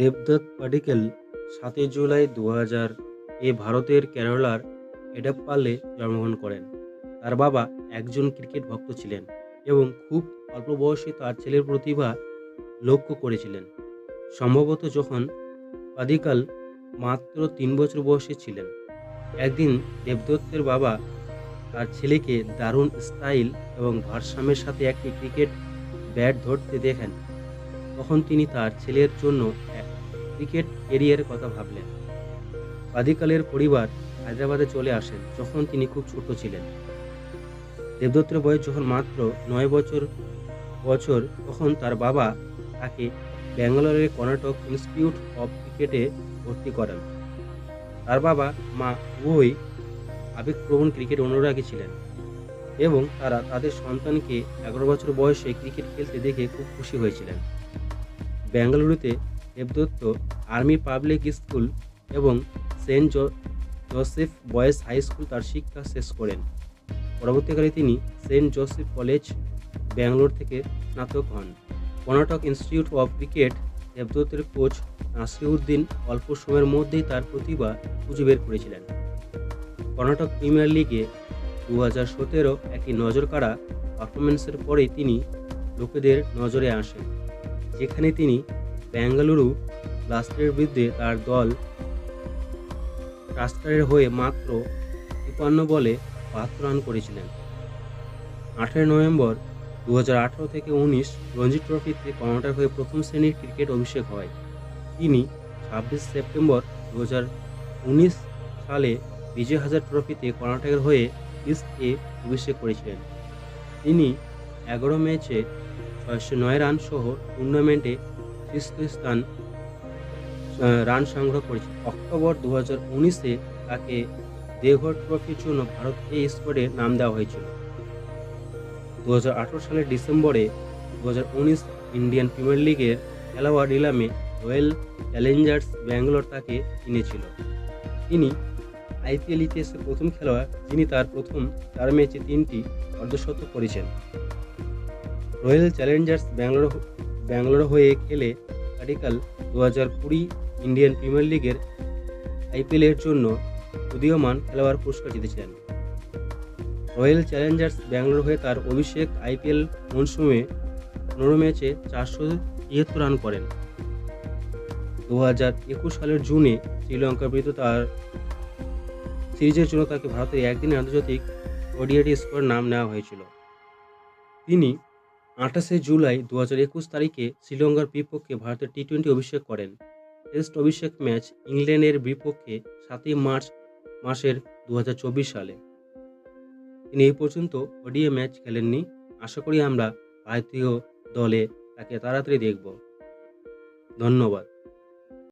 দেবদত্ত পাডিক্কল ৭ই জুলাই ২০০০ ভারতের কেরালার এডাপ্পালে জন্মগ্রহণ করেন। তার বাবা একজন ক্রিকেট ভক্ত ছিলেন এবং খুব অল্প বয়সে তার ছেলের প্রতিভা লক্ষ্য করেছিলেন। সম্ভবত যখন পাডিক্কল মাত্র ৩ বছর বয়সে ছিলেন, একদিন দেবদত্তের বাবা তার ছেলেকে দারুণ স্টাইল এবং ভারসাম্যের সাথে একটি ক্রিকেট ব্যাট ধরতে দেখেন। তখন তিনি তার ছেলের জন্য এক ক্রিকেট ক্যারিয়ারের কথা ভাবলেন। পাডিক্কলের পরিবার হায়দ্রাবাদে চলে আসেন যখন তিনি খুব ছোট ছিলেন। দেবদত্তের বয়স যখন মাত্র ৯ বছর তখন তার বাবা তাকে ব্যাঙ্গালোরের কর্ণাটক ইনস্টিটিউট অব ক্রিকেটে ভর্তি করেন। তার বাবা মা উভয়ই আবেগপ্রবণ ক্রিকেট অনুরাগী ছিলেন এবং তারা তাদের সন্তানকে ১১ বছর বয়সে ক্রিকেট খেলতে দেখে খুব খুশি হয়েছিলেন। বেঙ্গালুরুতে দেবদত্ত আর্মি পাবলিক স্কুল এবং Saint Joseph boys high school তার শিক্ষা শেষ করেন। পরবর্তীকালে তিনি সেন্ট জোসেফ কলেজ, ব্যাঙ্গালোর থেকে স্নাতক হন। কর্ণাটক ইনস্টিটিউট অব ক্রিকেট দেবদত্তের কোচ নাসিরউদ্দিন অল্প সময়ের মধ্যেই তার প্রতিভা খুঁজে বের করেছিলেন। কর্ণাটক প্রিমিয়ার লিগে ২০১৭ একটি নজরকাড়া পারফরম্যান্সের পরেই তিনি লোকেদের নজরে আসেন, যেখানে তিনি বেঙ্গালুরু ব্লাস্টারের বিরুদ্ধে তার দল টাস্কারের হয়ে মাত্র ৫৩ বলে ৭২ রান করেছিলেন। ১৮ নভেম্বর ২০১৮ থেকে ১৯ রঞ্জি ট্রফিতে কর্ণাটকের হয়ে প্রথম শ্রেণীর ক্রিকেট অভিষেক হয়। তিনি ২৬ সেপ্টেম্বর ২০১৯ সালে বিজয় হাজার ট্রফিতে কর্ণাটকের হয়ে লিস্ট এ অভিষেক করেছিলেন। তিনি ১১ ম্যাচে ৬০৯ রান সহ টুর্নামেন্টে শীর্ষস্থান রান সংগ্রহ করেছিলেন। অক্টোবর ২০১৯-এ তাকে দেওঘর ট্রফির জন্য ভারত এ স্কোয়াডে নাম দেওয়া হয়েছিল। ২০১৮ সালের ডিসেম্বরে ২০১৯ ইন্ডিয়ান প্রিমিয়ার লিগের খেলোয়াড় নিলামে রয়্যাল চ্যালেঞ্জার্স ব্যাঙ্গালোর তাকে কিনেছিল। তিনি আইপিএল ইতিহাসের প্রথম খেলোয়াড় যিনি তার প্রথম ৪ ম্যাচে ৩টি অর্ধশতক করেছেন। রয়্যাল চ্যালেঞ্জার্স ব্যাঙ্গালোর হয়ে খেলে পাডিক্কল ২০২০ ইন্ডিয়ান প্রিমিয়ার লিগের আইপিএলের জন্য উদীয়মান খেলোয়াড় পুরস্কার জিতেছিলেন। রয়্যাল চ্যালেঞ্জার্স ব্যাঙ্গালোর হয়ে তার অভিষেক আইপিএল মৌসুমে ১৫ ম্যাচে ৪৭৩ রান করেন। ২০২১ সালের জুনে শ্রীলঙ্কার বিরুদ্ধে তার সিরিজের জন্য তাকে ভারতের একদিনের আন্তর্জাতিক ওডিআই স্কোয়াডে নাম নেওয়া হয়েছিল। তিনি ২৮ জুলাই ২০২১ তারিখে শ্রীলঙ্কার বিপক্ষে ভারতের টি-২০ অভিষেক করেন। টেস্ট অভিষেক ম্যাচ ইংল্যান্ডের বিপক্ষে ৭ই মার্চ মাসের ২০২৪ সালে। তিনি এই পর্যন্ত ওডিআই ম্যাচ খেলেননি। আশা করি আমরা ভারতীয় দলে তাকে তাড়াতাড়ি দেখব। ধন্যবাদ।